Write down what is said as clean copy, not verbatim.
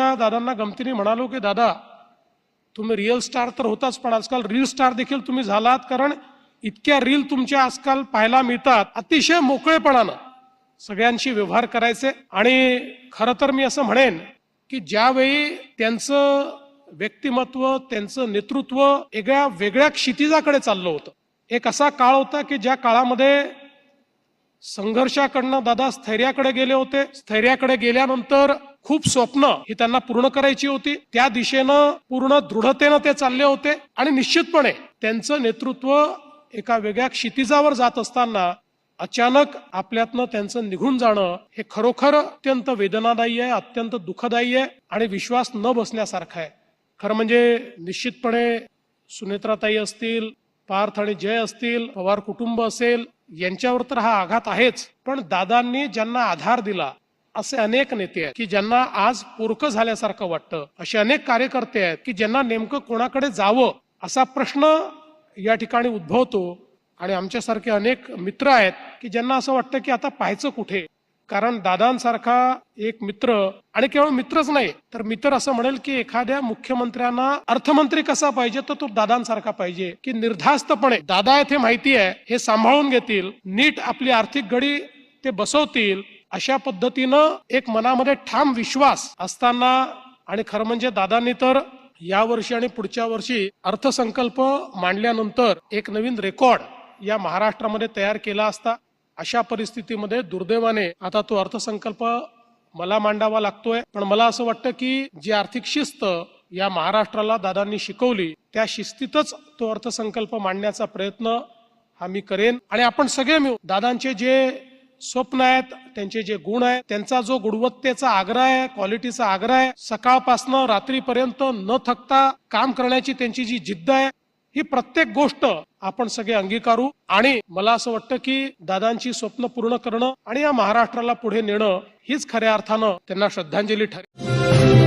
एकदा दादांना गमतीने म्हणालो की दादा तुम्ही रिअल स्टार तर होताच, पण आजकाल रील स्टार देखील तुम्ही झालात, कारण इतक्या रील तुमच्या आजकाल पाहायला मिळतात. अतिशय मोकळेपणानं सगळ्यांशी व्यवहार करायचे. आणि खरं तर मी असं म्हणेन की ज्यावेळी त्यांचं व्यक्तिमत्व, त्यांचं नेतृत्व एका वेगळ्या क्षितिजाकडे चाललं होतं, एक असा काळ होता की ज्या काळामध्ये संघर्षाकडनं दादा स्थैर्याकडे गेले होते. स्थैर्याकडे गेल्यानंतर खूप स्वप्न ही त्यांना पूर्ण करायची होती. त्या दिशेनं पूर्ण दृढतेनं ते चालले होते. आणि निश्चितपणे त्यांचं नेतृत्व एका वेगळ्या क्षितिजावर जात असताना अचानक आपल्यातनं त्यांचं निघून जाणं हे खरोखर अत्यंत वेदनादायी आहे, अत्यंत दुःखदायी आहे आणि विश्वास न बसण्यासारखं आहे. खरं म्हणजे निश्चितपणे सुनेत्राताई असतील, पार्थ आणि जय असतील, पवार कुटुंब असेल, यांच्यावर तर हा आघात आहेच. पण दादांनी ज्यांना आधार दिला असे अनेक नेते आहेत की ज्यांना आज पोरकं झाल्यासारखं वाटतं. असे अनेक कार्यकर्ते आहेत की ज्यांना नेमकं कोणाकडे जावं असा प्रश्न या ठिकाणी उद्भवतो. आणि आमच्यासारखे अनेक मित्र आहेत की ज्यांना असं वाटतं की आता पाहायचं कुठे, कारण दादांसारखा एक मित्र, आणि केवळ मित्रच नाही तर मित्र असं म्हणेल की एखाद्या मुख्यमंत्र्यांना अर्थमंत्री कसा पाहिजे तर तो दादांसारखा पाहिजे की निर्धास्तपणे दादा येथे माहिती आहे हे सांभाळून घेतील, नीट आपली आर्थिक गडी ते बसवतील, अशा पद्धतीनं एक मनामध्ये ठाम विश्वास असताना. आणि खरं म्हणजे दादांनी तर यावर्षी आणि पुढच्या वर्षी अर्थसंकल्प मांडल्यानंतर एक नवीन रेकॉर्ड या महाराष्ट्रामध्ये तयार केला असता. अशा परिस्थितीमध्ये दुर्दैवाने आता तो अर्थसंकल्प मला मांडावा लागतोय. पण मला असं वाटतं की जी आर्थिक शिस्त या महाराष्ट्राला दादांनी शिकवली त्या शिस्तीतच तो अर्थसंकल्प मांडण्याचा प्रयत्न हा मी करेन. आणि आपण सगळे मिळून दादांचे जे स्वप्न आहेत, त्यांचे जे गुण आहेत, त्यांचा जो गुणवत्तेचा आग्रह आहे, क्वालिटीचा आग्रह आहे, सकाळपासनं रात्रीपर्यंत न थकता काम करण्याची त्यांची जी जिद्द आहे, ही प्रत्येक गोष्ट आपण सगळे अंगीकारू. आणि मला असं वाटतं की दादांची स्वप्न पूर्ण करणं आणि या महाराष्ट्राला पुढे नेणं हीच खऱ्या अर्थानं त्यांना श्रद्धांजली ठरेल.